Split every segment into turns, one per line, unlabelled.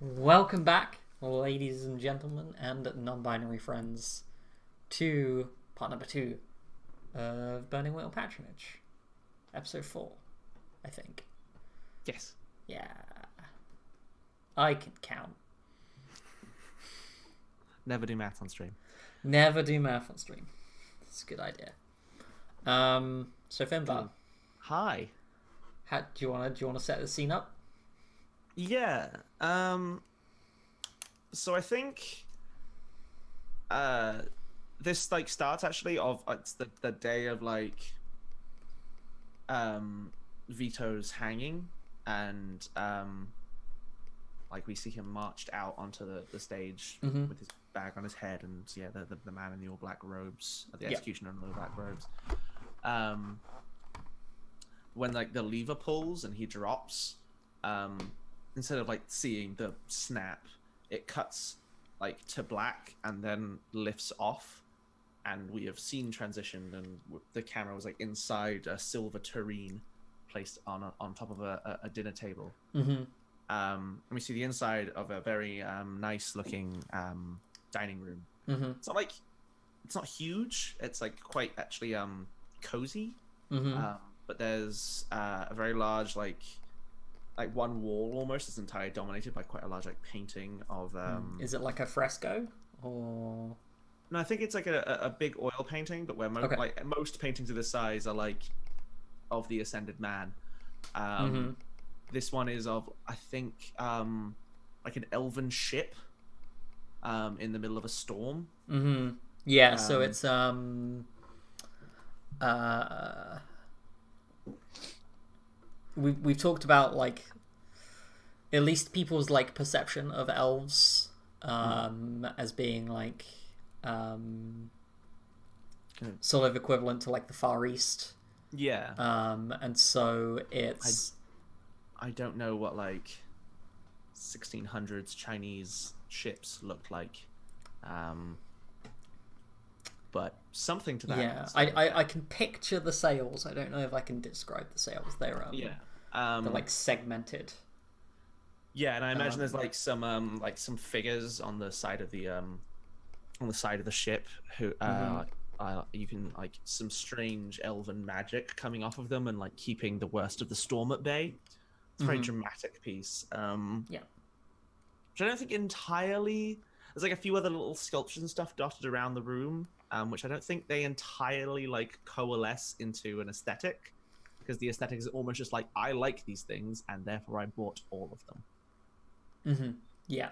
Welcome back, ladies and gentlemen, and non-binary friends, to part number 2 of Burning Wheel Patronage, episode 4, I think.
Yes.
Yeah, I can count.
Never do math on stream.
Never do math on stream. It's a good idea. So Finbar,
Hi.
do you wanna set the scene up?
Yeah. So I think this starts actually of it's the day of Vito's hanging, and we see him marched out onto the stage with his bag on his head, and the man in the all black robes, the executioner in the all black robes. When the lever pulls and he drops, instead of seeing the snap, it cuts to black and then lifts off, and we have seen transitioned, and the camera was inside a silver tureen placed on top of a dinner table. And we see the inside of a very nice looking dining room. It's not huge. It's quite actually cozy. But there's a very large one wall almost is entirely dominated by quite a large painting of
Is it like a fresco or
no, I think it's a big oil painting, but where most paintings of this size are of the ascended man. This one is of, I think, an elven ship in the middle of a storm.
Yeah, so it's we've talked about at least people's perception of elves as being sort of equivalent to the Far East.
Yeah.
And so it's
I don't know what 1600s Chinese ships looked like. But something to that.
Yeah, I can picture the sails. I don't know if I can describe the sails. They're they're segmented.
Yeah, and I imagine there's some figures on the side of the ship who you can some strange elven magic coming off of them and keeping the worst of the storm at bay. It's a very dramatic piece. Which I don't think entirely. There's a few other little sculptures and stuff dotted around the room, which I don't think they entirely coalesce into an aesthetic, because the aesthetic is almost just I like these things and therefore I bought all of them.
Yeah.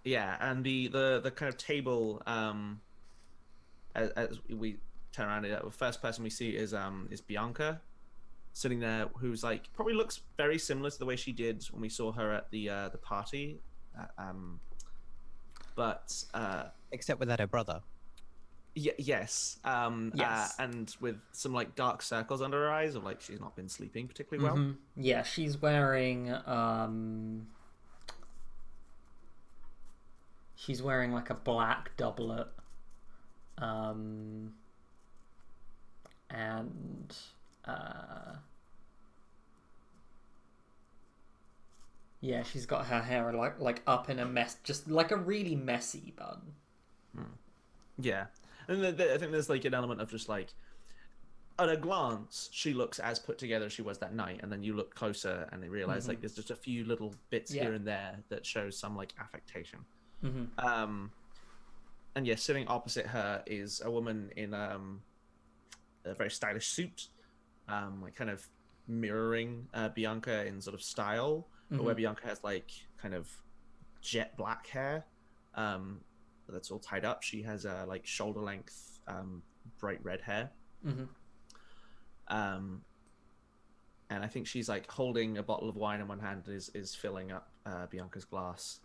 Yeah, and the kind of table, as we turn around, the first person we see is Bianca, sitting there, who's probably looks very similar to the way she did when we saw her at the party, but
except without her brother.
Yes.
Yes.
And with some dark circles under her eyes, of she's not been sleeping particularly well.
Yeah, she's wearing a black doublet, and yeah, she's got her hair up in a mess, just a really messy bun.
Yeah, and I think there's an element of just at a glance she looks as put together as she was that night, and then you look closer and they realize there's just a few little bits here and there that shows some affectation. And yeah, sitting opposite her is a woman in a very stylish suit, kind of mirroring Bianca in sort of style, but where Bianca has kind of jet black hair that's all tied up. She has shoulder length bright red hair. And I think she's holding a bottle of wine in one hand and is filling up Bianca's glass,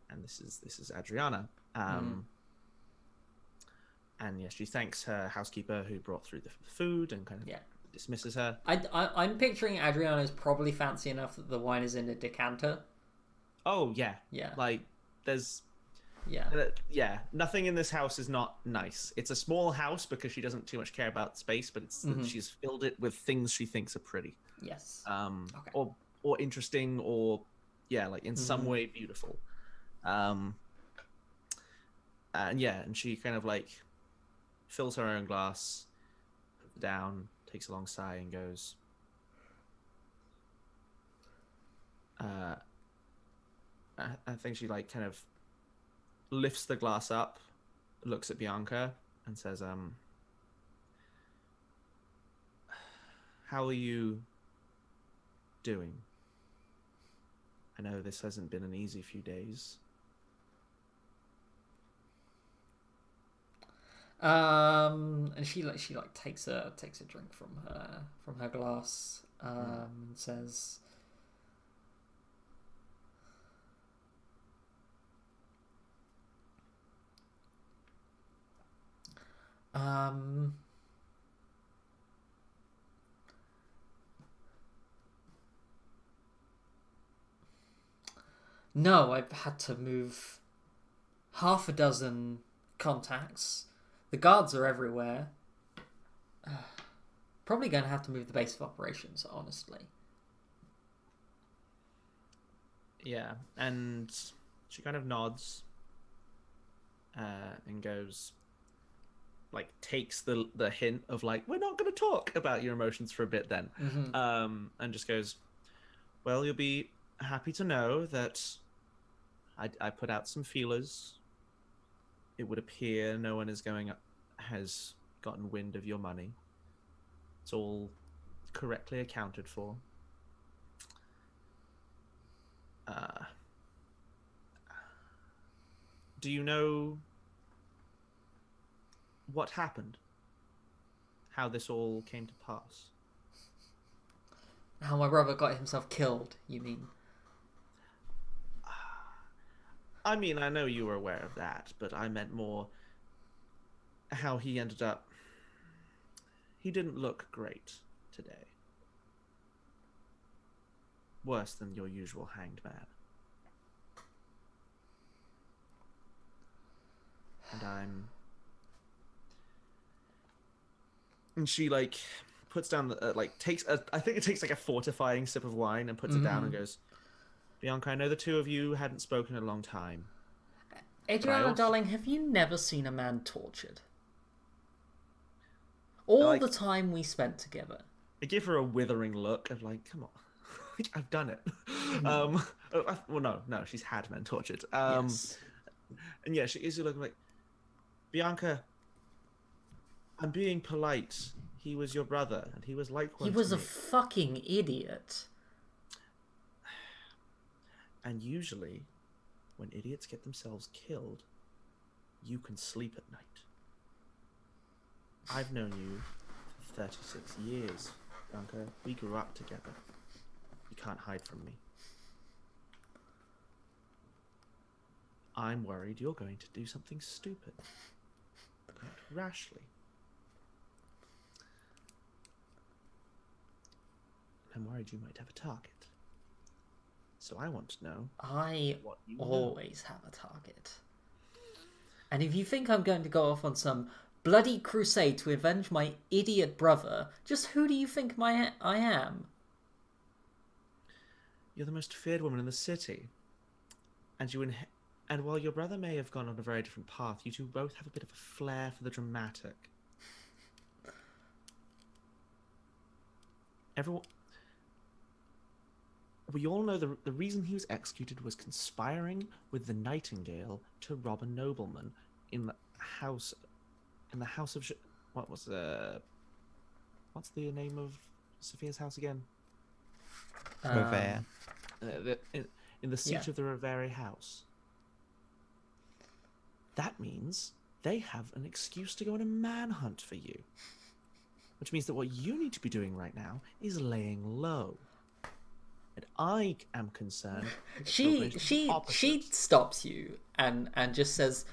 and this is Adriana. And yeah, she thanks her housekeeper who brought through the food and kind of dismisses her.
I'm picturing Adriana's probably fancy enough that the wine is in a decanter.
Oh yeah. There's nothing in this house is not nice. It's a small house because she doesn't too much care about space, but it's she's filled it with things she thinks are pretty.
Yes.
Or interesting, or yeah, like in some way beautiful. And yeah, and she kind of like fills her own glass, puts it down, takes a long sigh, and goes, I think she like kind of lifts the glass up, looks at Bianca, and says, how are you doing? I know this hasn't been an easy few days.
And she takes a drink from her glass, and says, no, I've had to move half a dozen contacts. The guards are everywhere. Probably going to have to move the base of operations, honestly.
Yeah, and she kind of nods and goes, like, takes the hint of, like, we're not going to talk about your emotions for a bit then. And just goes, well, you'll be happy to know that I put out some feelers. It would appear no one has gotten wind of your money. It's all correctly accounted for. Do you know what happened? How this all came to pass?
How my brother got himself killed, you mean?
I mean, I know you were aware of that, but I meant more how he ended up... He didn't look great today. Worse than your usual hanged man. And she, like, puts down the, I think it takes, like, a fortifying sip of wine and puts it down and goes, Bianca, I know the two of you hadn't spoken in a long time.
Adriana, darling, have you never seen a man tortured? All the time we spent together.
I give her a withering look of, like, come on. I've done it. Well, no, she's had men tortured.
Yes.
And yeah, she is looking like, Bianca, I'm being polite. He was your brother, and he was like one.
He was a fucking idiot.
And usually, when idiots get themselves killed, you can sleep at night. I've known you for 36 years, Bianca. We grew up together. You can't hide from me. I'm worried you're going to do something stupid. Act rashly. I'm worried you might have a target. So I want to know...
I always have a target. And if you think I'm going to go off on some bloody crusade to avenge my idiot brother, just who do you think I am?
You're the most feared woman in the city. And while your brother may have gone on a very different path, you two both have a bit of a flair for the dramatic. We all know the reason he was executed was conspiring with the Nightingale to rob a nobleman in the house of... What's the name of Sophia's house again?
Revere.
In the seat of the Revere house. That means they have an excuse to go on a manhunt for you. Which means that what you need to be doing right now is laying low. And I am concerned.
She stops you and just says,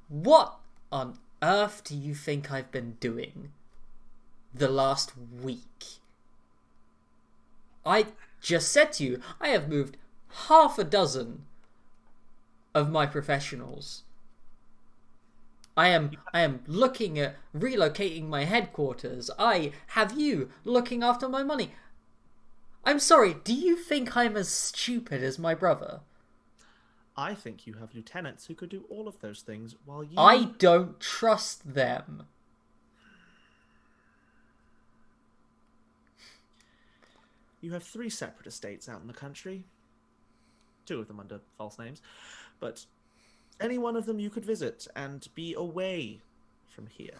"What on earth do you think I've been doing the last week? I just said to you, I have moved half a dozen of my professionals. I am looking at relocating my headquarters. I have you looking after my money. I'm sorry, do you think I'm as stupid as my brother?
I think you have lieutenants who could do all of those things while you...
I don't trust them.
You have 3 separate estates out in the country. 2 of them under false names. But any one of them you could visit and be away from here.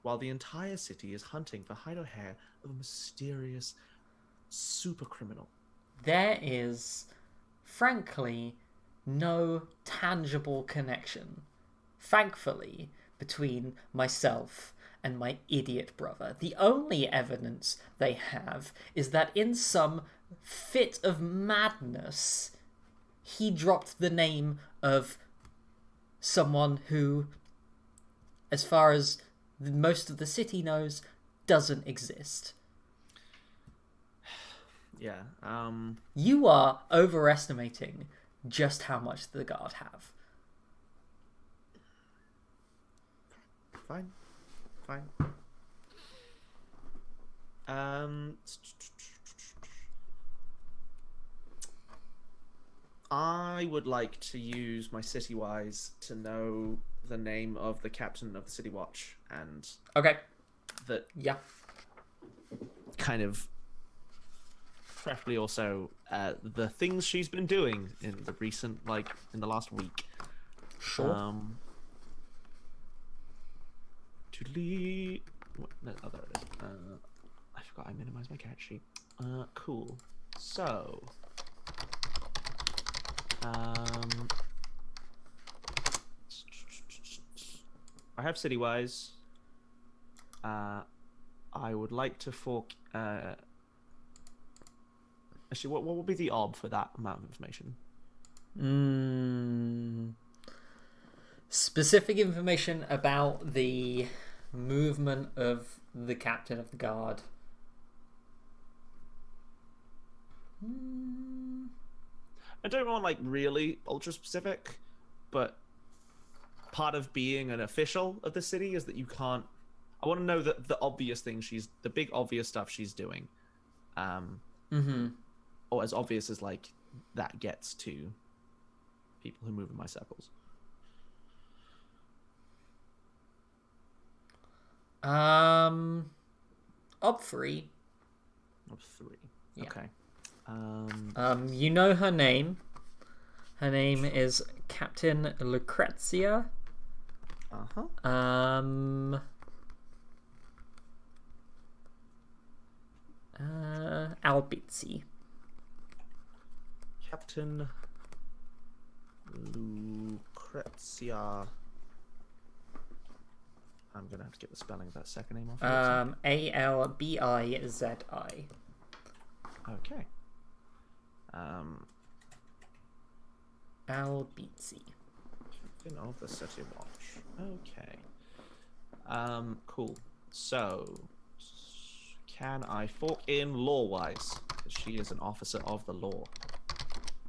While the entire city is hunting for hide or hair of a mysterious super criminal.
There is, frankly, no tangible connection, thankfully, between myself and my idiot brother. The only evidence they have is that in some fit of madness, he dropped the name of someone who, as far as most of the city knows, doesn't exist.
Yeah,
You are overestimating just how much the Guard have.
Fine. I would like to use my Citywise to know the name of the captain of the City Watch, and
Okay.
that
Yeah.
kind of preferably also the things she's been doing in the recent, in the last week.
Sure.
Toodly. No, oh, there it is. I forgot I minimized my cat sheet. Cool. So, I have Citywise. I would like to fork. Actually, what will be the ob for that amount of information?
Specific information about the movement of the captain of the guard.
I don't want really ultra specific, but part of being an official of the city is that you can't. I want to know the obvious things the big obvious stuff she's doing, or as obvious as that gets to people who move in my circles.
Ob 3.
Ob 3.
Yeah.
Okay.
You know her name. Her name is Captain Lucrezia. Albizzi.
Captain Lucrezia. I'm gonna have to get the spelling of that second name off.
Albizi.
Okay.
Albizzi.
Captain of the City Watch. Okay. Cool. So, can I fork in law-wise? Because she is an officer of the law.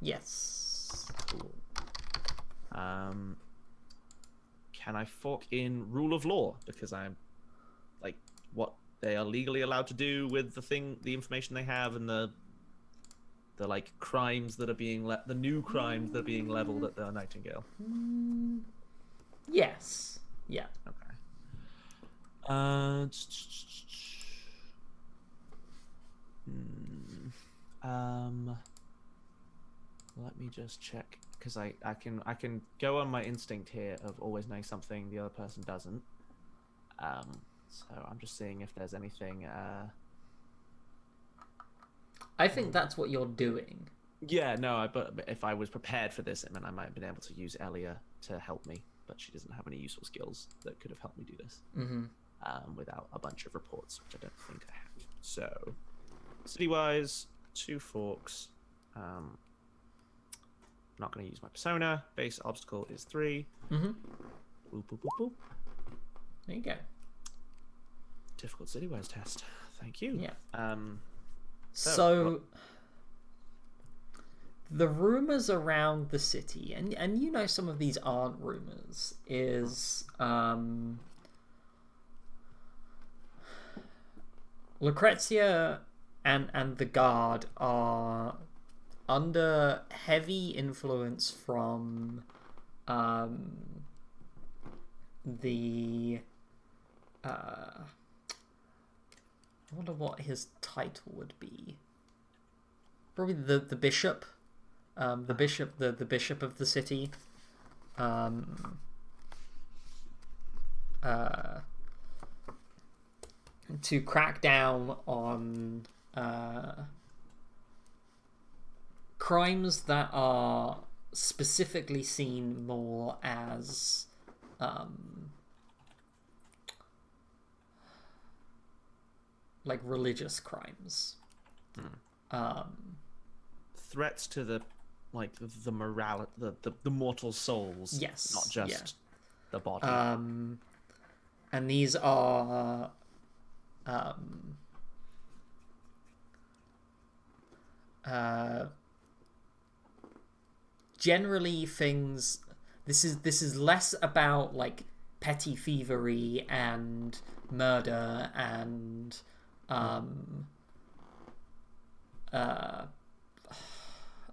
Yes.
Cool. Can I fork in rule of law? Because I'm what they are legally allowed to do with the information they have, and the crimes that are being the new crimes that are being leveled at the Nightingale.
Yes. Yeah.
Okay. Let me just check, because I can go on my instinct here of always knowing something the other person doesn't. So I'm just seeing if there's anything.
I think that's what you're doing.
Yeah, no, but if I was prepared for this, I might have been able to use Elia to help me, but she doesn't have any useful skills that could have helped me do this. Without a bunch of reports, which I don't think I have. So, city-wise, 2 forks. I'm not going to use my persona. Base obstacle is 3.
Mm-hmm.
Boop, boop, boop, boop.
There you go.
Difficult city-wise test. Thank you.
Yeah.
So
the rumors around the city, and you know some of these aren't rumors, is Lucrezia and the guard are under heavy influence from the I wonder what his title would be. Probably the bishop, the bishop of the city. To crack down on crimes that are specifically seen more as like religious crimes.
Threats to the morality, the mortal souls.
Yes,
not just the body.
And these are generally things. This is less about like petty thievery and murder and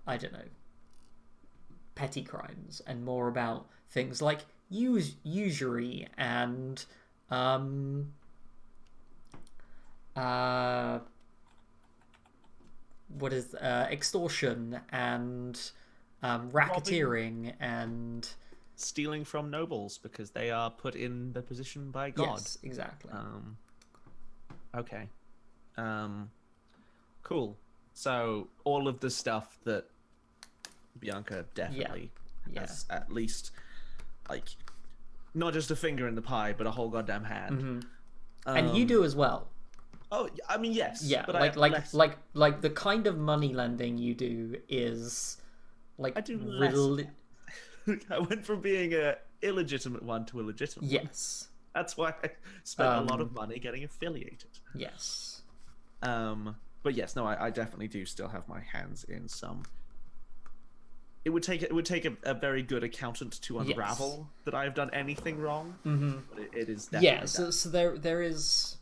I don't know, petty crimes, and more about things like usury and extortion and racketeering and
stealing from nobles because they are put in the position by God.
Yes, exactly.
Okay. Cool. So all of the stuff that Bianca definitely has at least, like, not just a finger in the pie, but a whole goddamn hand.
Mm-hmm. And you do as well.
Oh, I mean, yes.
Yeah,
but
like the kind of money lending you do is like
I do less. I went from being a illegitimate one to a legitimate one.
Yes.
That's why I spent a lot of money getting affiliated.
Yes.
But yes, no, I definitely do still have my hands in some. It would take a very good accountant to unravel that I have done anything wrong.
Mm-hmm.
But it is definitely
so there is.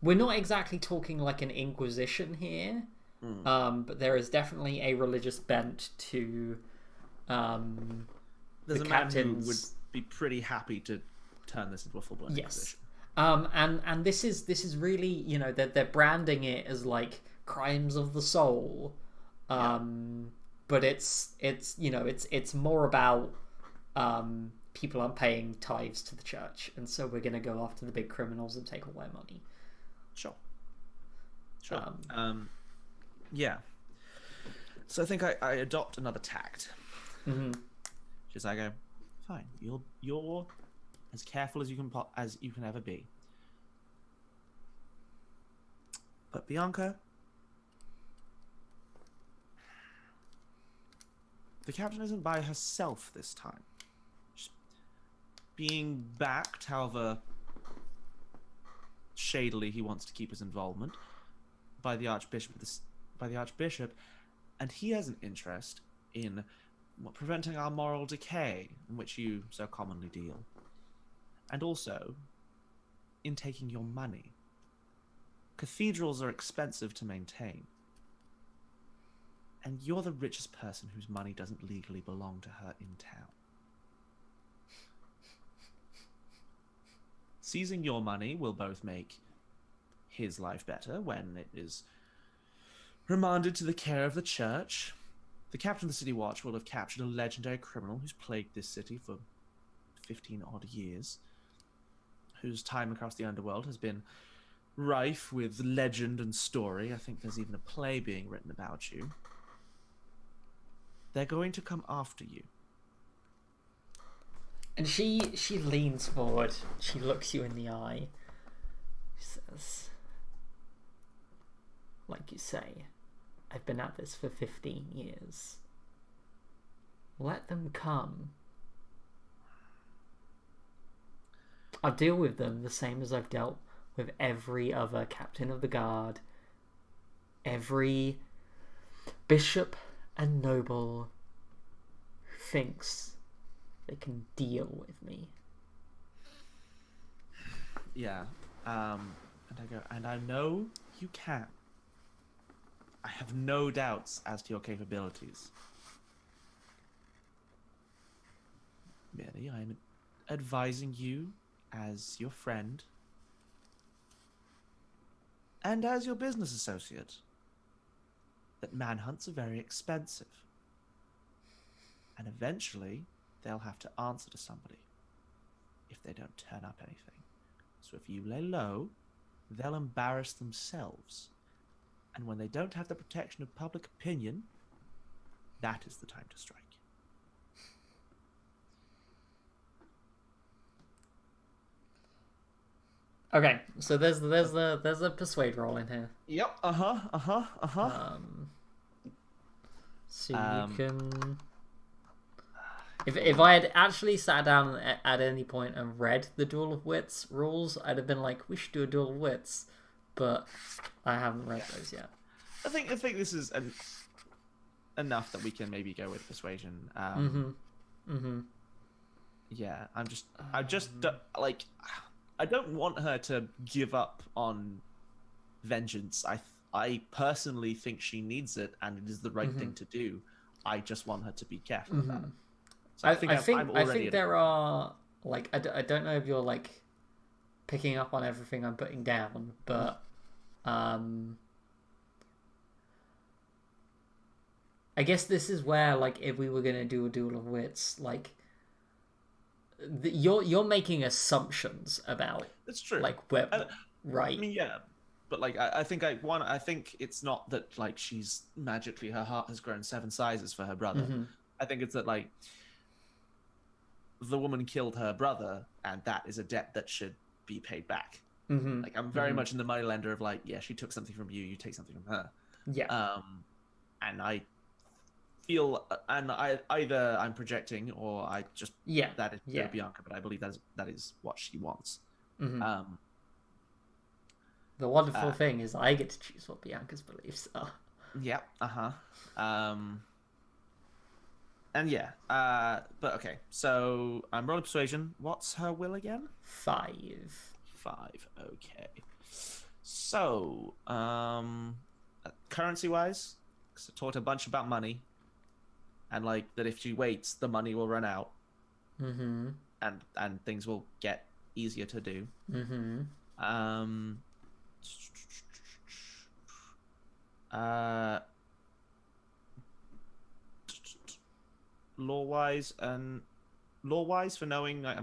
We're not exactly talking like an inquisition here, but there is definitely a religious bent to.
There's
the
a man
captains...
who would be pretty happy to turn this into a full-blown inquisition.
And this is really, you know, they're branding it as like crimes of the soul, but it's you know it's more about people aren't paying tithes to the church, and so we're gonna go after the big criminals and take all their money.
Sure. Yeah. So I think I adopt another tact.
Mm-hmm.
Which is I go, fine. You're as careful as you can ever be. But Bianca, the captain isn't by herself this time. She's being backed, however shadily he wants to keep his involvement, by the Archbishop, and he has an interest in preventing our moral decay, in which you so commonly deal, and also in taking your money. Cathedrals are expensive to maintain, and you're the richest person whose money doesn't legally belong to her in town. Seizing your money will both make his life better when it is remanded to the care of the church. The captain of the City Watch will have captured a legendary criminal who's plagued this city for 15-odd years, whose time across the underworld has been rife with legend and story. I think there's even a play being written about you. They're going to come after you.
And she leans forward. She looks you in the eye. She says, like you say, I've been at this for 15 years. Let them come. I'll deal with them the same as I've dealt with every other captain of the guard, every bishop and noble who thinks they can deal with me.
Yeah. And I go, and I know you can. I have no doubts as to your capabilities. Merely, I am advising you as your friend and as your business associate that manhunts are very expensive. And eventually, they'll have to answer to somebody if they don't turn up anything. So if you lay low, they'll embarrass themselves. And when they don't have the protection of public opinion, that is the time to strike.
Okay, so there's a persuade roll in here.
Yep.
So you can. If I had actually sat down at any point and read the Duel of Wits rules, I'd have been like, we should do a Duel of Wits, but I haven't read those yet.
I think this is enough that we can maybe go with persuasion. Yeah, I'm just like, I don't want her to give up on vengeance. I personally think she needs it, and it is the right thing to do. I just want her to be careful about it. So I think
there are, like, I don't know if you're like picking up on everything I'm putting down, but I guess this is where, like, if we were gonna do a Duel of Wits, like, you're making assumptions about.
That's true.
Like, right?
I mean, yeah, but like, I think it's not that like she's magically, her heart has grown 7 sizes for her brother. I think it's that like the woman killed her brother, and that is a debt that should be paid back. Like, I'm very much in the moneylender of like, yeah, she took something from you, you take something from her.
Yeah.
And I feel, and either I'm projecting or I just that is Bianca, but I believe that is what she wants.
The wonderful thing is I get to choose what Bianca's beliefs are.
Yeah. And yeah. But okay. So I'm rolling persuasion. What's her will again?
5.
Okay. So currency wise, because I talked a bunch about money. And like that, if she waits, the money will run out, and things will get easier to do. Law-wise for knowing like,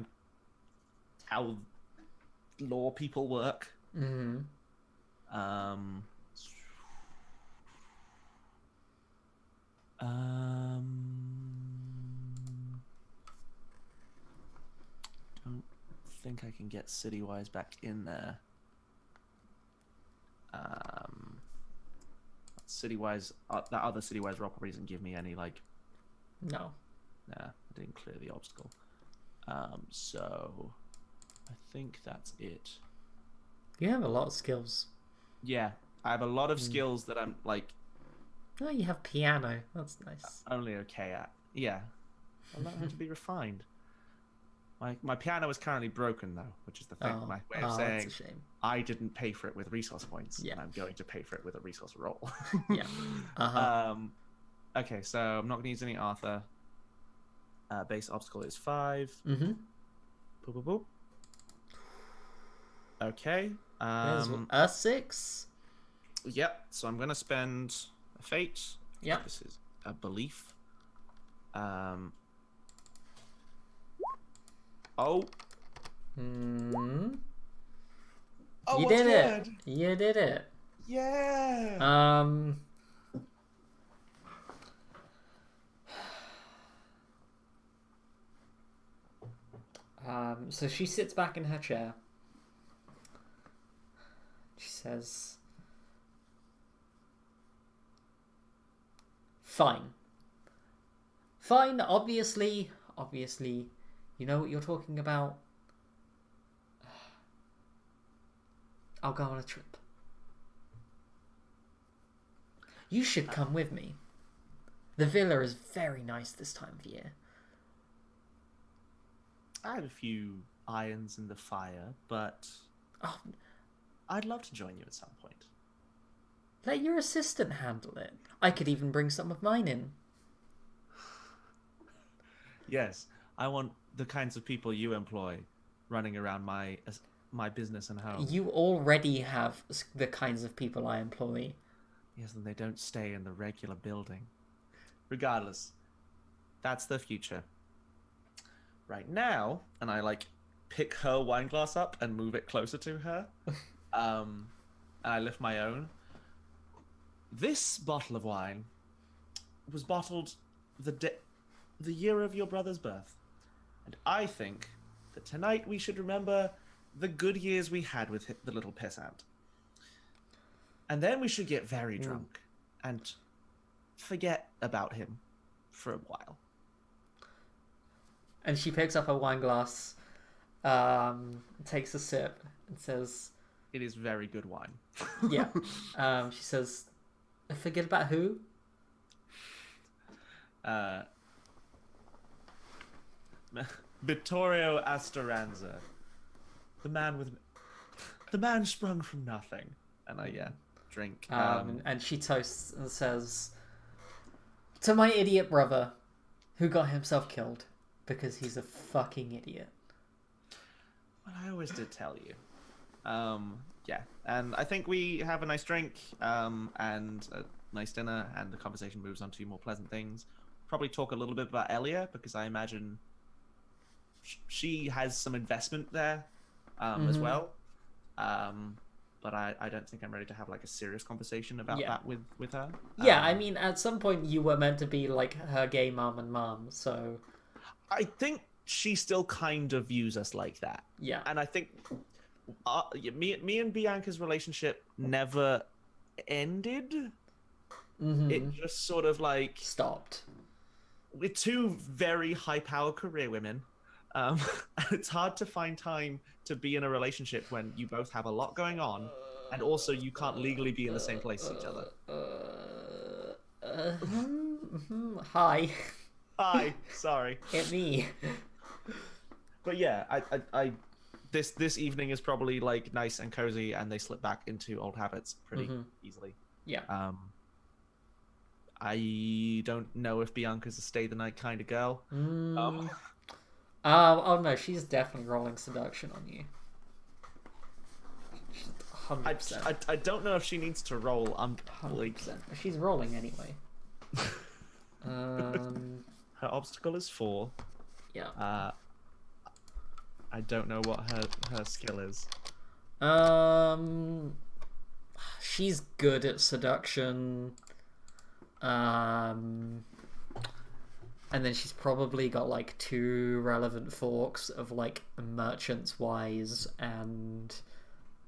how law people work. Don't think I can get city-wise back in there. City-wise, that other city-wise roll probably doesn't give me any like.
No.
Nah, I didn't clear the obstacle. So I think that's it.
You have a lot of skills.
Yeah, I have a lot of skills that I'm like.
Oh, you have piano. That's nice.
Only okay at. Yeah. I learned how to be refined. My piano is currently broken though, which is the thing. My way of saying
that's a shame.
I didn't pay for it with resource points,
Yeah.
and I'm going to pay for it with a resource roll.
Yeah.
Okay, so I'm not going to use any Arthur. Base obstacle is 5. Boop, boop, boop. Okay.
There's a 6.
Yep. So I'm going to spend a fate.
Yep.
This is a belief. Oh. Oh,
You did it. You did it.
Yeah.
So she sits back in her chair. She says, Fine, obviously, you know what you're talking about. I'll go on a trip. You should come with me. The villa is very nice this time of year.
I have a few irons in the fire, but I'd love to join you at some point.
Let your assistant handle it. I could even bring some of mine in.
Yes, I want the kinds of people you employ running around my business and home.
You already have the kinds of people I employ.
Yes, and they don't stay in the regular building. Regardless, that's the future. Right now, and I like pick her wine glass up and move it closer to her. And I lift my own. This bottle of wine was bottled the year of your brother's birth. And I think that tonight we should remember the good years we had with the little pissant. And then we should get very drunk and forget about him for a while.
And she picks up a wine glass, takes a sip, and says...
It is very good wine.
Yeah. She says, forget about who?
Vittorio Asteranza. The man sprung from nothing. And I, drink.
And she toasts and says, to my idiot brother, who got himself killed because he's a fucking idiot.
Well, I always did tell you. Yeah, and I think we have a nice drink, and a nice dinner, and the conversation moves on to more pleasant things. Probably talk a little bit about Elia, because I imagine she has some investment there, as well. But I don't think I'm ready to have like a serious conversation about that with her.
Yeah, I mean, at some point you were meant to be like her gay mom and mom, so...
I think she still kind of views us like that.
Yeah.
And I think me and Bianca's relationship never ended. It just sort of like...
stopped.
We're two very high-powered career women. It's hard to find time to be in a relationship when you both have a lot going on, and also you can't legally be in the same place as each other.
Hi.
Hi, sorry.
Hit me.
But yeah, I this evening is probably like nice and cozy, and they slip back into old habits pretty easily.
Yeah.
I don't know if Bianca's a stay the night kind of girl.
Oh no, she's definitely rolling seduction on you. She's 100%.
I don't know if she needs to roll.
100%. She's rolling anyway.
Her obstacle is 4.
Yeah.
I don't know what her skill is.
She's good at seduction. And then she's probably got like 2 relevant forks of like merchant's wise and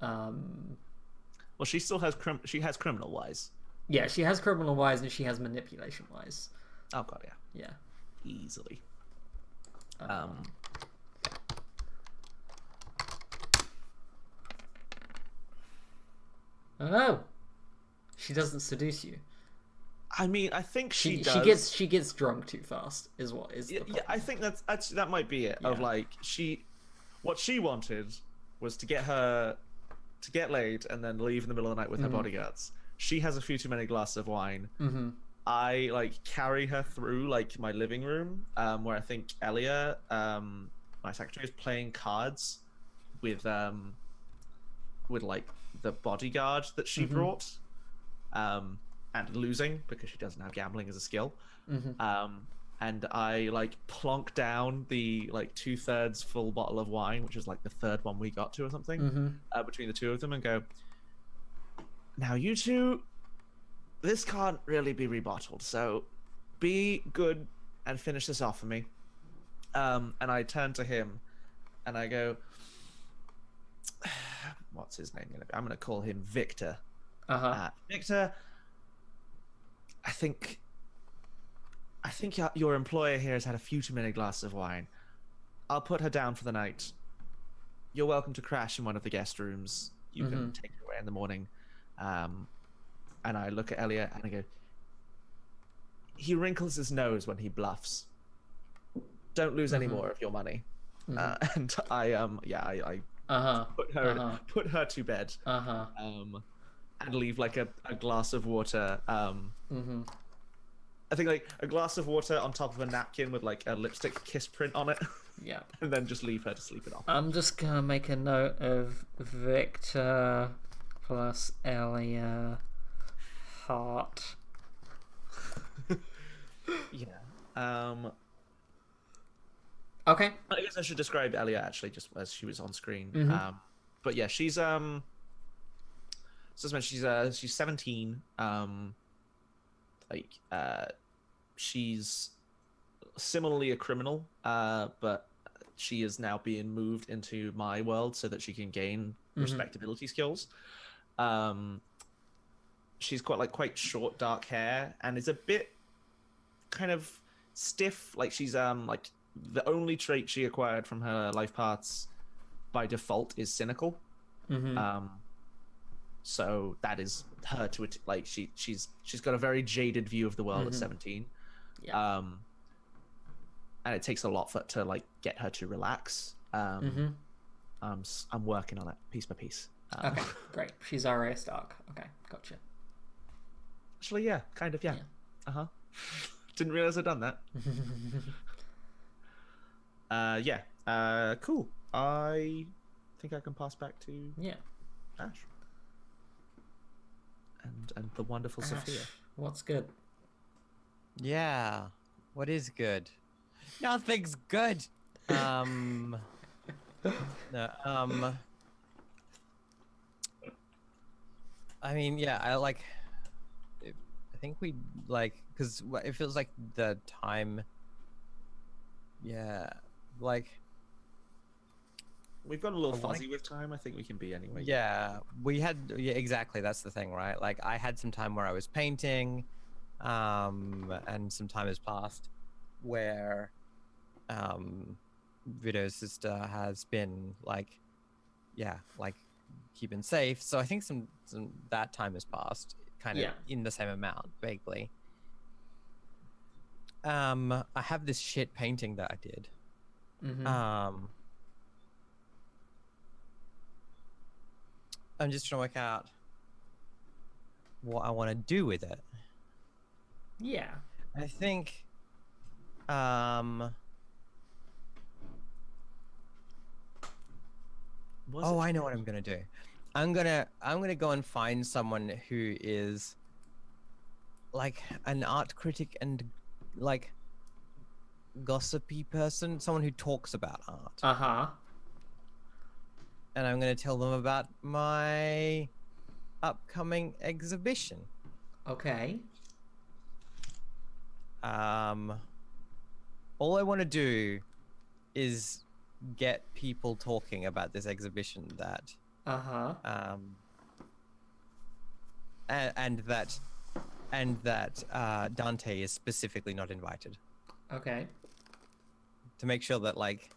well, she still has criminal wise.
Yeah, she has criminal wise and she has manipulation wise.
Oh god, yeah.
Yeah.
Easily.
Oh, she doesn't seduce you.
I mean, I think she does.
She gets drunk too fast. Is what is the problem.
Yeah, I think that's actually that might be it.
Yeah.
Of like what she wanted was to get laid and then leave in the middle of the night with her bodyguards. She has a few too many glasses of wine. I like carry her through like my living room, where I think Elia, my secretary, is playing cards with like the bodyguard that she brought. And losing because she doesn't have gambling as a skill. And I like plonk down the like 2/3 full bottle of wine, which is like the 3rd one we got to or something, between the two of them, and go, now you two, this can't really be rebottled, so be good and finish this off for me. And I turn to him and I go, what's his name? I'm gonna call him Victor. Victor, I think your employer here has had a few too many glasses of wine. I'll put her down for the night. You're welcome to crash in one of the guest rooms. You can take her away in the morning. And I look at Elliot and I go, he wrinkles his nose when he bluffs. Don't lose any more of your money. And I
Uh-huh.
Put her to bed,
Uh-huh.
and leave like a glass of water.
Mm-hmm.
I think like a glass of water on top of a napkin with like a lipstick kiss print on it,
Yeah.
and then just leave her to sleep it off.
I'm just gonna make a note of Victor plus Elia heart.
Yeah.
Okay.
I guess I should describe Elia actually, just as she was on screen.
Mhm.
But yeah, she's so as mentioned, she's 17. She's similarly a criminal, but she is now being moved into my world so that she can gain respectability skills. She's quite short, dark hair, and is a bit kind of stiff. Like she's like the only trait she acquired from her life paths by default is cynical. So that is her to it. Like she's got a very jaded view of the world at 17.
Yeah.
And it takes a lot to like get her to relax. I'm working on it piece by piece.
Okay, great. She's Arya Stark. Okay, gotcha.
Actually, yeah, kind of, yeah. Didn't realize I'd done that. Cool. I think I can pass back to Ash. And the wonderful
Ash,
Sophia.
what's good?
Yeah. What is good? Nothing's good. No, I mean, yeah, I think we because it feels like the time. Yeah, like
we've got a little fuzzy with time. I think we can be anyway.
Yeah, we had. Yeah, exactly. That's the thing, right? Like I had some time where I was painting, and some time has passed where, Vito's sister has been keeping safe. So I think some that time has passed, kind of in the same amount, vaguely. I have this shit painting that I did. I'm just trying to work out what I want to do with it.
Yeah.
I think
I know
what I'm gonna do. I'm gonna go and find someone who is like an art critic and like gossipy person, someone who talks about art. And I'm gonna tell them about my upcoming exhibition.
Okay.
All I want to do is get people talking about this exhibition that and that Dante is specifically not invited.
Okay.
To make sure that like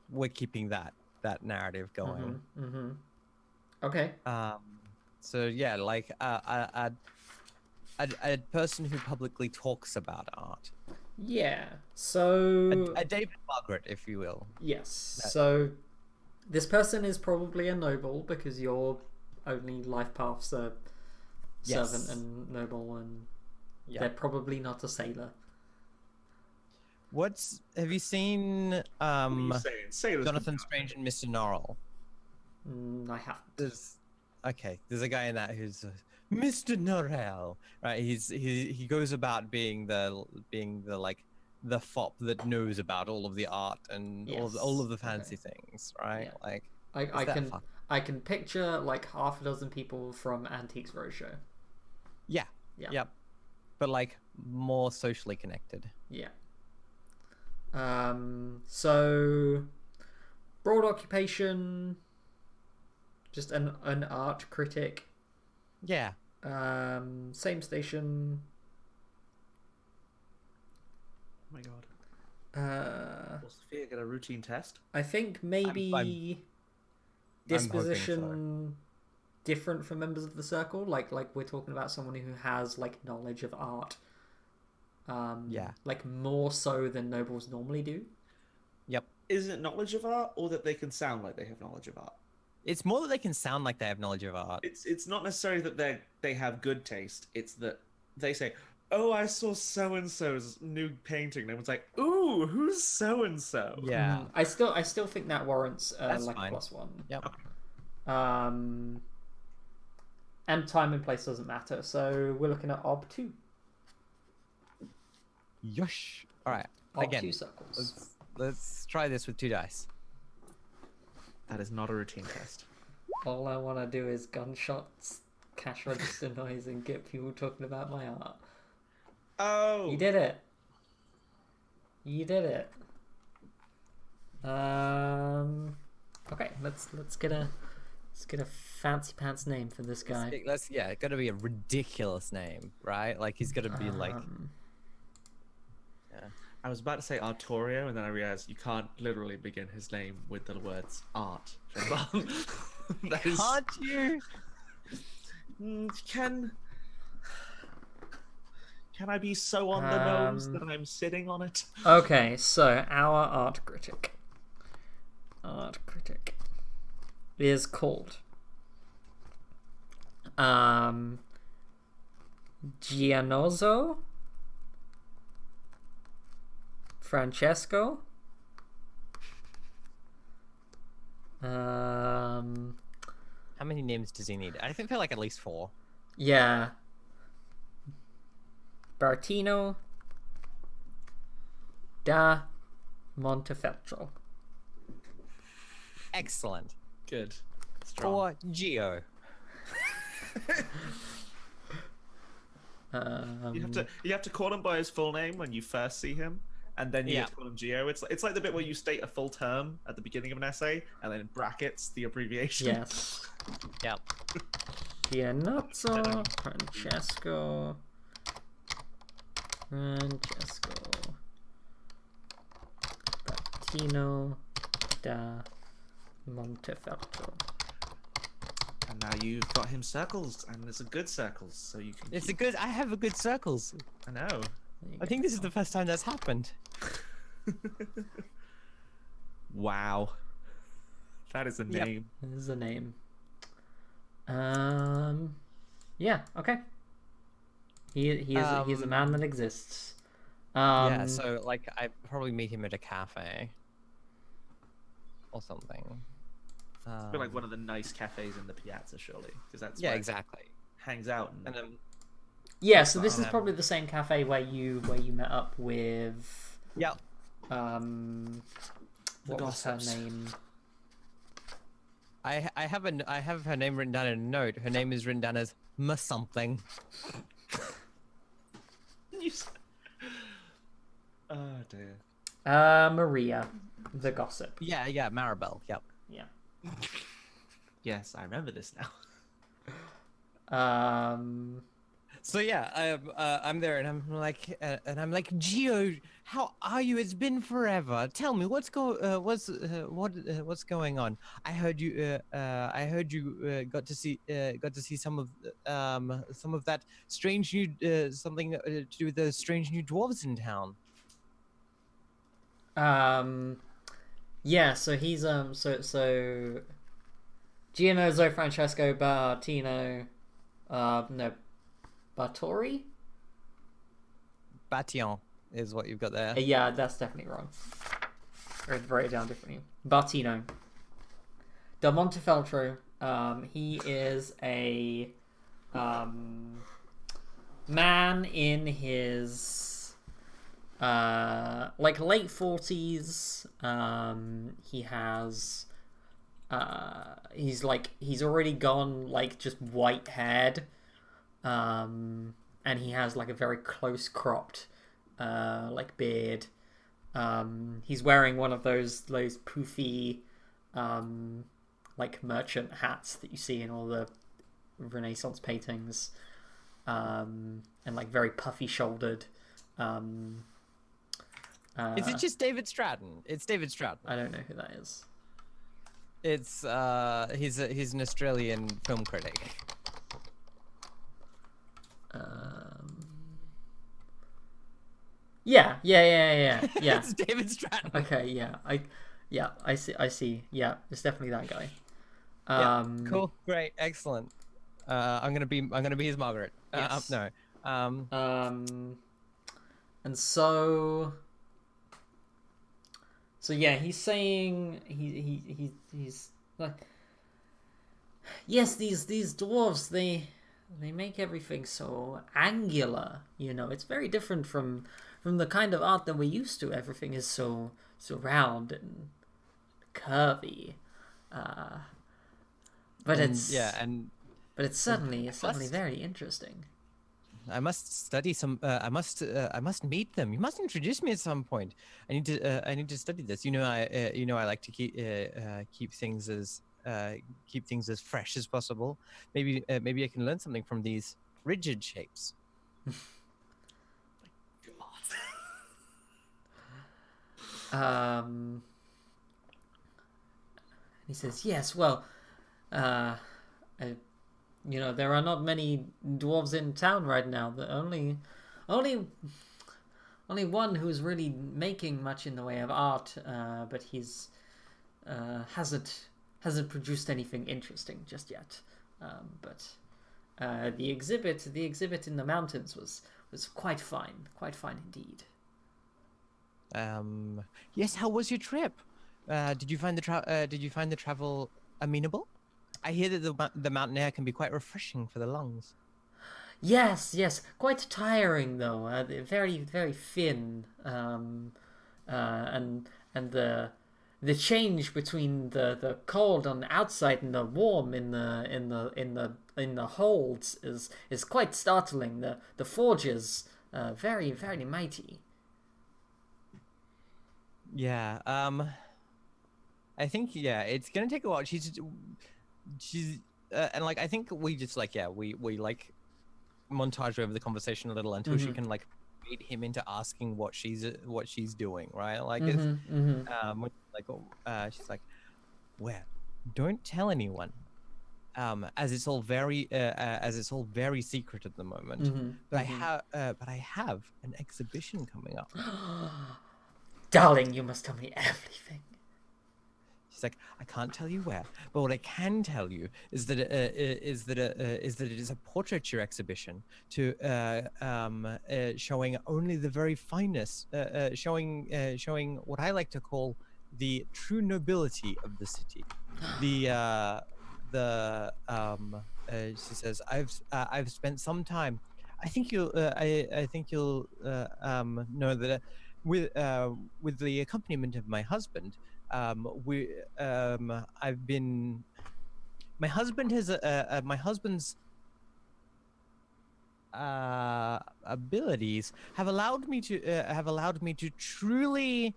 we're keeping that narrative going.
Okay.
So yeah, like a person who publicly talks about art.
Yeah. So
a David Margaret, if you will.
Yes. So this person is probably a noble because your only life paths are servant and noble, and they're probably not a sailor.
Have you seen
Sailors
Jonathan Strange and Mr. Norrell?
I haven't.
There's a guy in that who's Mr. Norrell, right? He goes about being the like the fop that knows about all of the art and all of the fancy things, right? Yeah. Like
I can picture like half a dozen people from Antiques Roadshow.
Yeah. Yep. But like more socially connected.
Yeah. So broad occupation, just an art critic.
Yeah.
Same station.
Oh my god. Will Sophia get a routine test?
I think maybe disposition different from members of the circle. Like we're talking about someone who has like knowledge of art. Like more so than nobles normally do.
Yep.
is it knowledge of art, or that they can sound like they have knowledge of art?
It's more that they can sound like they have knowledge of art.
It's not necessarily that they have good taste. It's that they say, "Oh, I saw so and so's new painting." And everyone's like, "Ooh, who's so and so?"
Yeah.
I still think that warrants
That's
like
fine.
a +1.
Yep.
And time and place doesn't matter, so we're looking at ob 2.
Yosh. All right.
Ob
Again.
2 circles.
Let's try this with 2 dice.
That is not a routine test.
All I want to do is gunshots, cash register noise, and get people talking about my art.
Oh,
You did it. You did it. Okay, let's get a fancy pants name for this guy.
Let's it got to be a ridiculous name, right? Like he's got to be like.
I was about to say Artorio, and then I realized you can't literally begin his name with the words art. That is...
Can't you?
Can I be so on the nose that I'm sitting on it?
Okay, so our art critic is called Gianozzo Francesco.
How many names does he need? I feel like at least 4.
Yeah. Bartino da Montefeltro.
Excellent.
Good. Strong.
For Geo.
You have to call him by his full name when you first see him, and then you have to call him Geo. It's like the bit where you state a full term at the beginning of an essay, and then in brackets the abbreviation.
Yes.
Yep.
Gianozzo Francesco Bartino da Montefeltro.
And now you've got him circles, and it's a good circles, so you can.
It's a good. I have a good circles.
I know.
There you
I
go.
think this is the first time that's happened.
Wow. That is a
Yep.
name.
This is a name. Yeah. Okay. He is a man that exists.
Yeah. So like, I probably meet him at a cafe. Or something.
It's been like one of the nice cafes in the Piazza, surely, because that's
Yeah,
where it
exactly.
hangs out. And
Yeah. So this is
Um,
probably the same cafe where you met up with.
Yep.
What was her
gossips.
name?
I have her name written down in a note. Her name is written down as M something.
Oh dear.
Maria, the gossip.
Yeah, Maribel. Yep.
Yeah.
Yes, I remember this now.
So yeah, I'm there, and I'm like, Geo, how are you? It's been forever. Tell me what's going on. I heard you got to see some of that strange new something to do with the strange new dwarves in town.
Yeah. So he's so Gianozzo Francesco Bartino, no. Bartori?
Bation is what you've got there.
Yeah, that's definitely wrong. Or write it down differently. Bartino. Del Montefeltro. He is a man in his like late 40s. He has he's already gone like just white haired. And he has like a very close cropped like beard. He's wearing one of those poofy like merchant hats that you see in all the Renaissance paintings, and like very puffy shouldered.
Is it just David Stratton? It's David Stratton.
I don't know who that is.
It's he's an Australian film critic.
Yeah.
It's David Stratton.
Okay, yeah. Yeah, I see. I see. Yeah, it's definitely that guy.
Yeah, cool, great, excellent. I'm gonna be his Margaret.
Yes.
No.
And so yeah, he's saying he's like, yes, these dwarves, they make everything so angular. You know, it's very different from the kind of art that we're used to. Everything is so round and curvy. But it's but it's certainly very interesting.
I must study some. I must meet them. You must introduce me at some point. I need to study this. I like to keep things as fresh as possible. Maybe I can learn something from these rigid shapes.
He says, yes, well, there are not many dwarves in town right now. The only one who's really making much in the way of art, but he's hasn't produced anything interesting just yet. But the exhibit in the mountains was quite fine indeed.
Yes. How was your trip? Did you find the travel amenable? I hear that the mountain air can be quite refreshing for the lungs.
Yes, quite tiring though. Very thin. And the change between the cold on the outside and the warm in the holds is quite startling. The forges very mighty.
Yeah. I think it's gonna take a while. She's and I think we just we montage over the conversation a little until she can bait him into asking what she's doing, right? She's like, well, don't tell anyone, as it's all very secret at the moment. But I have an exhibition coming up.
Darling, you must tell me everything.
She's like, I can't tell you where, but what I can tell you is that it is a portraiture exhibition showing only the very finest, showing what I like to call the true nobility of the city. She says, I've spent some time. I think you'll know that with the accompaniment of my husband. My husband's abilities have allowed me to truly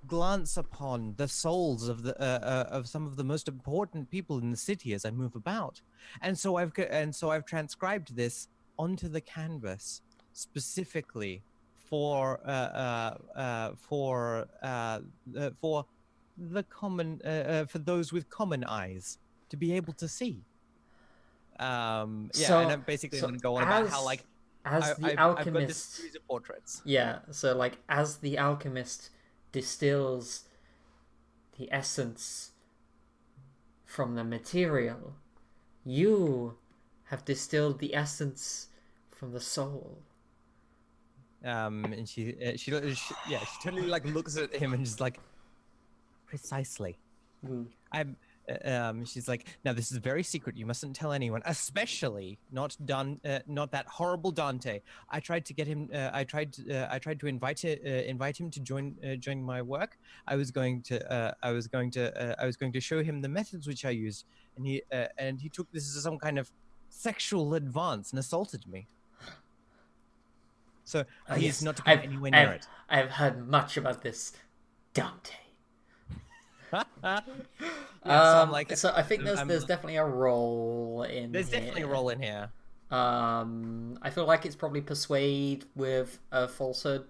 glance upon the souls of some of the most important people in the city as I move about, and so I've transcribed this onto the canvas specifically for the common for those with common eyes to be able to see. And I'm basically going to go on about how
the alchemist,
I've got this series of portraits.
Yeah, so as the alchemist distills the essence from the material, you have distilled the essence from the soul.
And she totally looks at him and just precisely. She's like, now this is very secret. You mustn't tell anyone, especially not that horrible Dante. I tried to get him. I tried to invite him to join my work. I was going to show him the methods which I used, and he took this as some kind of sexual advance and assaulted me. So he's not to come anywhere near it.
I've heard much about this, Dante. So I think there's definitely a role in.
There's definitely a role in here.
I feel like it's probably persuade with a falsehood.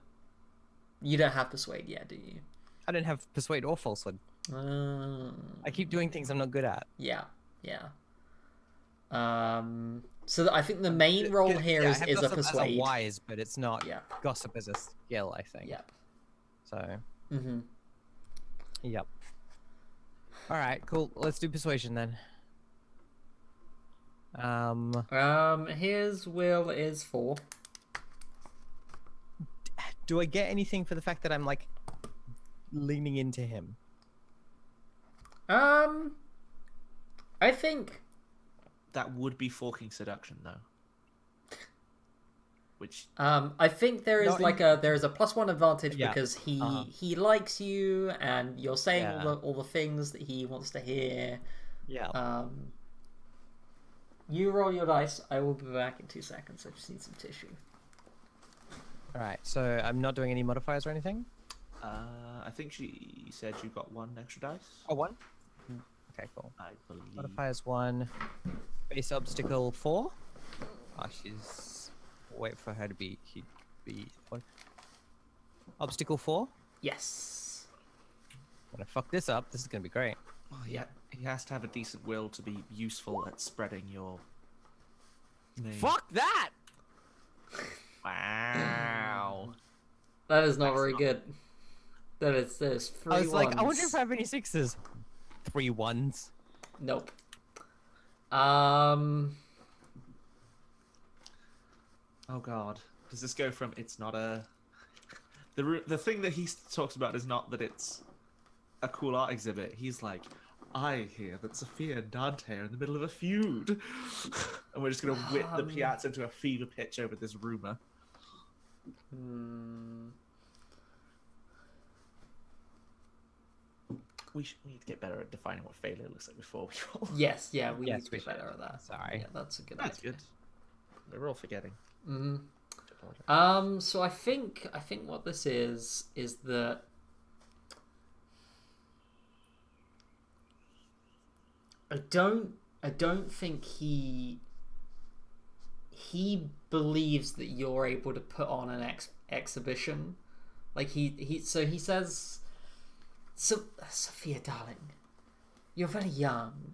You don't have persuade yet, do you?
I don't have persuade or falsehood. I keep doing things I'm not good at.
Yeah. So I think the main role here is a persuade.
As a wise, but it's not. Yeah. Gossip as a skill, I think.
Yeah.
So. Yep. All right, cool. Let's do persuasion then.
His will is 4.
Do I get anything for the fact that I'm like leaning into him?
I think
That would be forking seduction, though. Which
I think there is
No,
there is a +1 advantage
Yeah.
because he
Uh-huh.
he likes you and you're saying
Yeah.
all the things that he wants to hear.
Yeah.
You roll your dice. I will be back in 2 seconds. I just need some tissue.
All right. So I'm not doing any modifiers or anything.
I think she said you got 1 extra dice.
Oh, 1. Okay, cool.
I believe.
Modifiers 1. Base obstacle 4. Oh, she's. Wait for her to be. He'd be. What? Obstacle 4.
Yes.
I'm gonna fuck this up. This is gonna be great.
Oh, yeah, he has to have a decent will to be useful at spreading your name.
Fuck that!
Wow.
That is not
That's
very
not-
good. There's 3
I was like, I wonder
ones.
if I have any 6s. 3 1s.
Nope.
Oh god. Does this go from it's not a the thing that he talks about is not that it's a cool art exhibit. He's like, I hear that Sophia and Dante are in the middle of a feud. And we're just gonna whip the Piazza into a fever pitch over this rumor. We need to get better at defining what failure looks like before we roll.
Yes, yeah, we
Yes,
need to
we
get better
should.
at that.
Sorry.
Yeah, that's a good
That's
idea.
good. We're all forgetting.
So I think what this is that I don't think he believes that you're able to put on an exhibition. Like he says, so Sophia, darling, you're very young.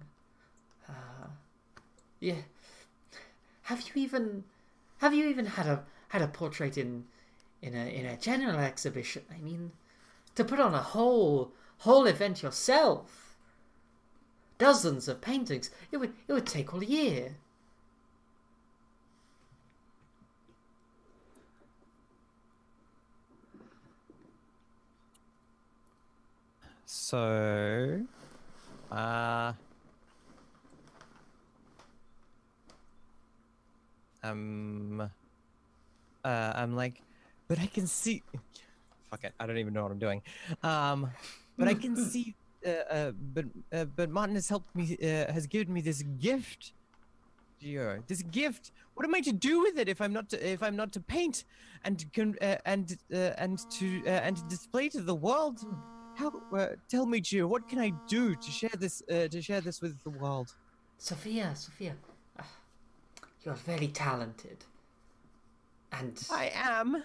Yeah. Have you even had a portrait in a general exhibition? I mean, to put on a whole event yourself, dozens of paintings, it would take all year.
So, I'm like, but I can see. Fuck it, I don't even know what I'm doing. But I can see. But Martin has helped me. Has given me this gift. Gio, this gift. What am I to do with it if I'm not to paint and to display to the world? How? Tell me, Gio, what can I do to share this with the world?
Sophia, you're very talented. And
I am.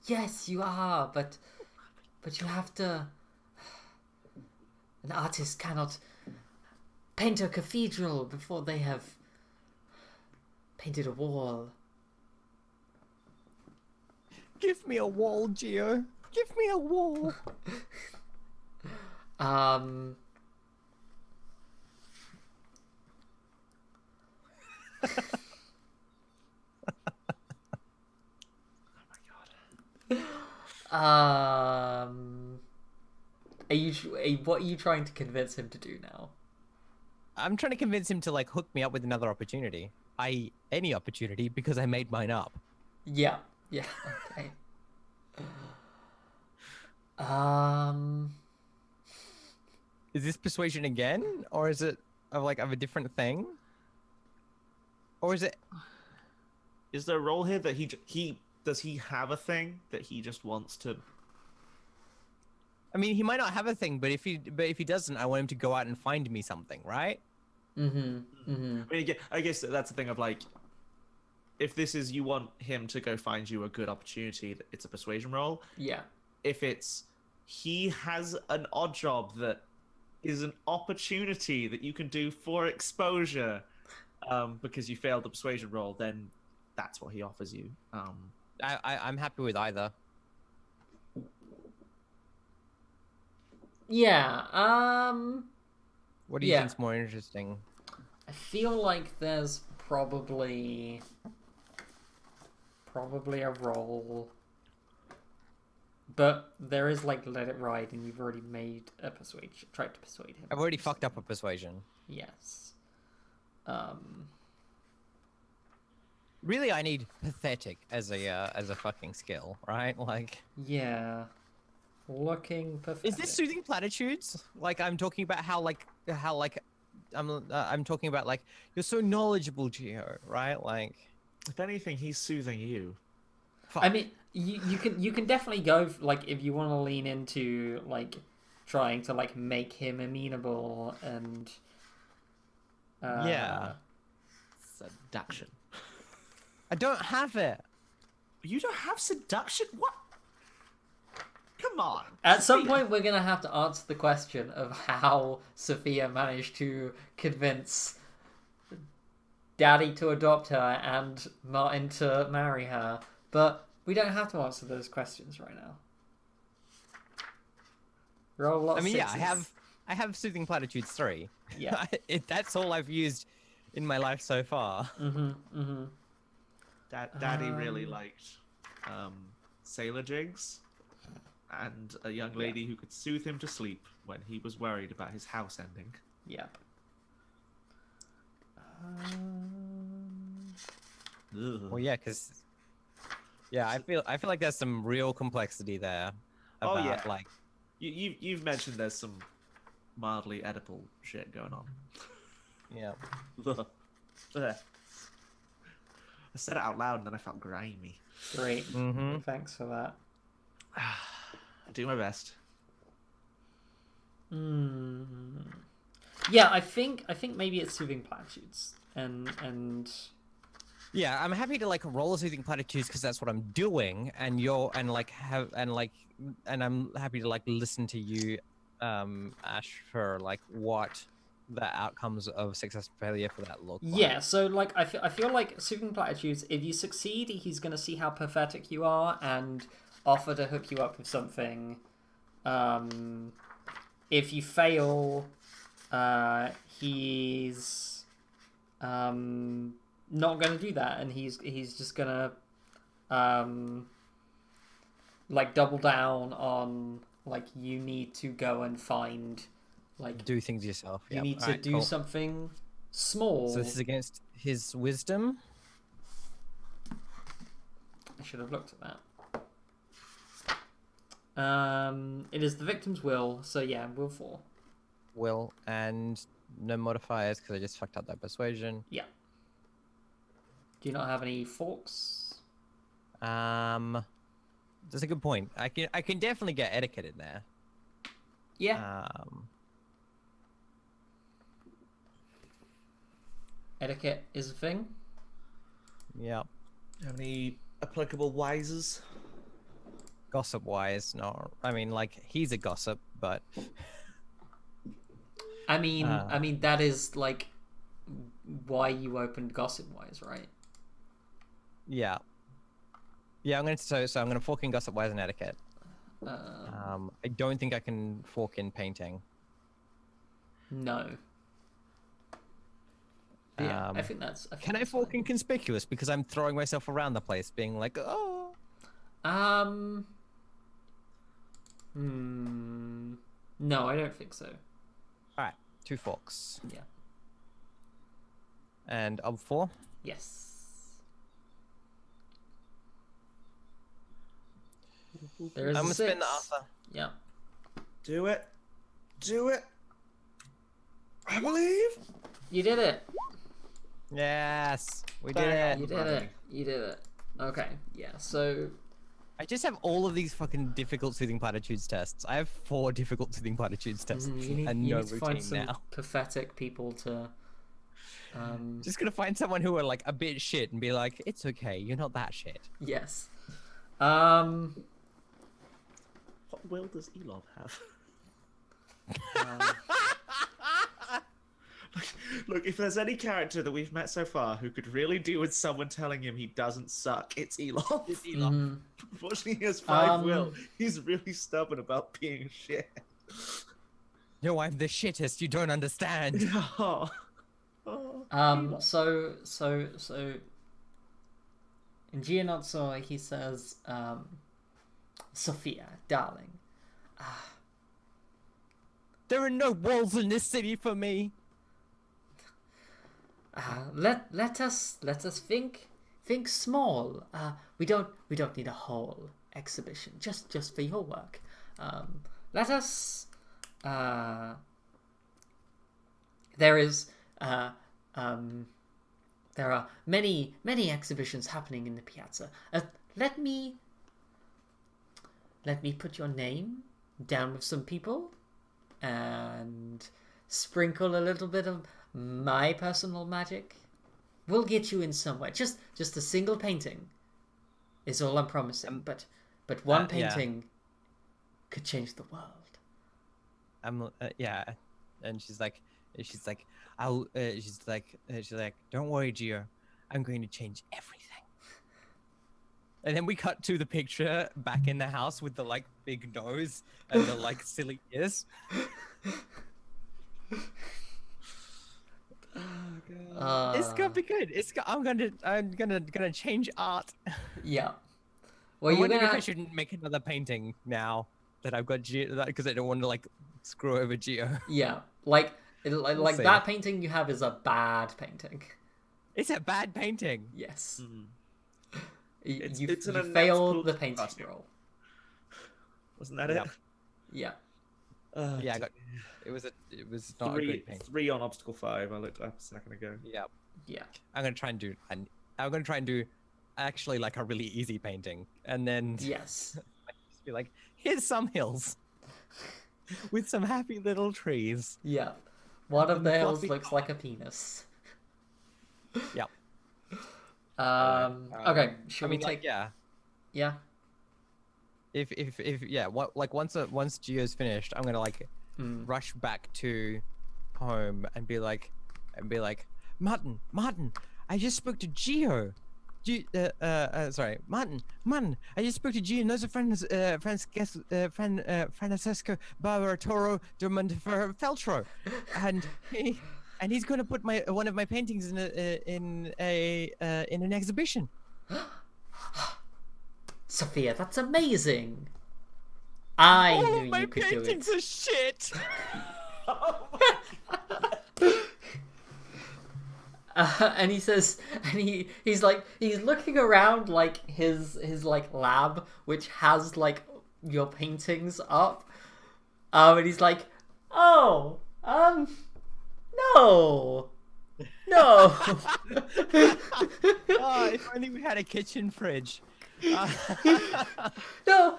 yes, you are, but you have to. An artist cannot paint a cathedral before they have painted a wall.
Give me a wall, Gio. Give me a wall.
What are you trying to convince him to do now?
I'm trying to convince him to like hook me up with another opportunity. Any opportunity because I made mine up.
Yeah. Okay.
Is this persuasion again, or is it of a different thing, or is it?
Is there a role here that he does he have a thing that he just wants to?
I mean, he might not have a thing, but if he doesn't, I want him to go out and find me something, right?
I mean, I guess that's the thing of like, if this is you want him to go find you a good opportunity, it's a persuasion roll.
Yeah.
If it's he has an odd job that is an opportunity that you can do for exposure, because you failed the persuasion roll, then that's what he offers you.
I'm happy with either.
Yeah.
What do you
Yeah.
think's more interesting?
I feel like there's probably a role, but there is like let it ride, and you've already made a persuasion. Tried to persuade him.
I've already fucked up a persuasion.
Yes.
Really, I need pathetic as a fucking skill, right? Like,
Yeah. Looking pathetic.
is this soothing platitudes? Like, I'm talking about how I'm talking about like you're so knowledgeable, Gio, right? Like,
If anything, he's soothing you.
fuck.
I mean, you can definitely go like if you want to lean into like trying to like make him amenable and
Yeah.
Seduction.
I don't have it.
You don't have seduction? What? Come on.
At some
Sophia.
point, we're gonna have to answer the question of how Sophia managed to convince Daddy to adopt her and Martin to marry her, but we don't have to answer those questions right now. Roll a lot
I
of
mean, yeah,
sixes.
I have soothing platitudes 3.
Yeah.
That's all I've used in my life so far.
Daddy really liked sailor jigs and a young lady who could soothe him to sleep when he was worried about his house ending.
Yep.
Ugh.
Well, yeah, because I feel like there's some real complexity there.
Oh,
About,
yeah.
like,
You've mentioned there's some mildly edible shit going on.
yeah.
Ugh. Ugh. I said it out loud and then I felt grimy.
Great.
Mm-hmm.
Thanks for that.
I do my best.
Yeah, I think maybe it's soothing platitudes and
Yeah, I'm happy to like roll a soothing platitudes because that's what I'm doing, and I'm happy to like listen to you, Ash, for like what the outcomes of success and failure for that look like.
yeah. So like I feel like soothing platitudes. If you succeed, he's gonna see how pathetic you are and offer to hook you up with something. If you fail, he's not gonna do that, and he's just gonna like double down on like you need to go and find like
Do things yourself.
you
Yep.
need to
Alright,
do
cool.
something small.
So this is against his wisdom.
I should have looked at that. It is the victim's will, so yeah, will 4.
Will and no modifiers because I just fucked up that persuasion.
Yeah. Do you not have any forks?
That's a good point. I can definitely get etiquette in there.
Yeah. Etiquette is a thing.
Yeah.
Have any applicable wises?
Gossip wise, no. I mean, like he's a gossip, but
I mean that is like why you opened Gossip Wise, right?
yeah. Yeah, I'm gonna fork in gossip wise and etiquette. I don't think I can fork in painting.
No. But yeah, I think that's.
Can I fork in conspicuous because I'm throwing myself around the place, being like, oh.
No, I don't think so.
All right, 2 forks.
Yeah.
And of 4.
Yes. There is
I'm
a
gonna spin the
6.
Arthur.
Yeah.
Do it. Do it. I believe.
You did it.
Yes, we did
Bang
it.
You did it. You did it. Okay. Yeah. So
I just have all of these fucking difficult soothing platitudes tests. I have 4 difficult soothing platitudes tests
you need,
and
you
no
need to find
routine
some
now.
pathetic people to.
Just gonna find someone who are like a bit shit and be like, it's okay, you're not that shit.
Yes.
What will does Elov have? Look, if there's any character that we've met so far who could really do with someone telling him he doesn't suck, it's Elov.
Mm-hmm.
Unfortunately, he has 5 will. He's really stubborn about being shit.
No, I'm the shittest. You don't understand.
Oh.
So in Gianozzo he says, Sophia, darling.
There are no walls in this city for me.
Let us think small. We don't need a whole exhibition just for your work. Let us. There are many exhibitions happening in the Piazza. Let me put your name down with some people and sprinkle a little bit of my personal magic. We'll get you in somewhere. Just a single painting is all I'm promising. But one painting could change the world.
Yeah, and she's like, don't worry, Gio, I'm going to change everything. And then we cut to the picture back in the house with the like big nose and the like silly ears. It's gonna be good. I'm gonna change art.
Yeah. Well,
I
you're
wonder
gonna.
if I shouldn't make another painting now that I've got Gio, because I don't want to like screw over Gio.
Yeah, like
see.
that painting you have is a bad painting.
It's a bad painting.
Yes.
Mm.
You
It's an
failed the
unethical
painting
costume.
roll.
Wasn't that
Yep.
it?
Yeah.
Yeah, it was not a good painting.
3 on obstacle 5. I looked up a second ago.
Yeah,
Yeah.
I'm gonna try and do actually like a really easy painting, and then
Yes.
just be like, here's some hills with some happy little trees.
Yeah. One of
And
the hills
fluffy
looks like a penis.
Yep.
Okay. Should
I mean,
we
like,
take?
yeah.
Yeah.
If yeah, once Gio's finished, I'm gonna like
Mm.
rush back to home and be like, Martin, I just spoke to Gio. Sorry, Martin, I just spoke to Gio. Knows a Francesco Barbaratoro de Montefeltro, and he's going to put one of my paintings in an exhibition.
Sophia, that's amazing. I
All
knew
of my
you could do it.
paintings are shit.
And he says, and he's looking around like his like lab, which has like your paintings up, and he's like, no.
Oh, if only we had a kitchen fridge.
No,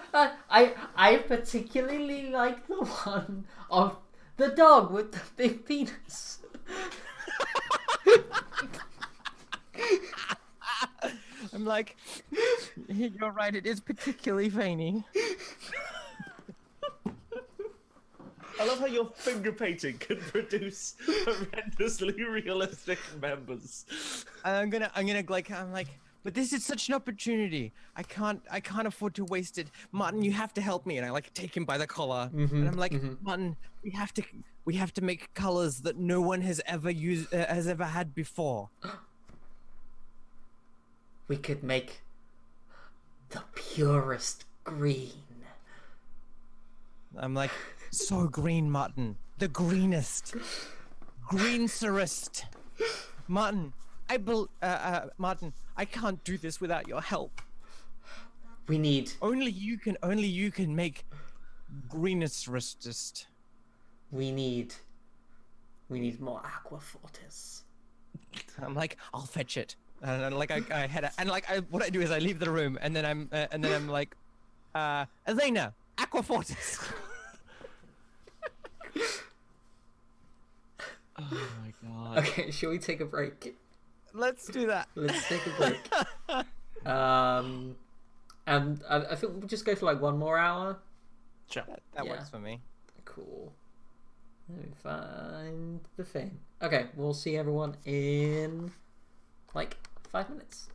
I particularly like the one of the dog with the big penis.
I'm like, you're right, it is particularly veiny.
I love how your finger painting can produce horrendously realistic members.
I'm like, but this is such an opportunity. I can't afford to waste it. Martin, you have to help me. And I like take him by the collar, and I'm like, Martin, we have to make colors that no one has ever had before.
We could make the purest green.
I'm like, so green, Martin, the greenest, greenserest. Martin, Martin, I can't do this without your help.
We need
Only you can make greenest.
we need more aqua fortis.
I'm like, I'll fetch it. And then, like I head out, and like what I do is I leave the room, and then I'm like, Elena, Aquafortis.
Oh my god.
Okay, shall we take a break?
Let's do that.
Let's take a break. And I think we'll just go for like 1 more hour.
Sure.
That
Yeah.
works for me.
Cool. Let me find the thing. Okay, we'll see everyone in like 5 minutes.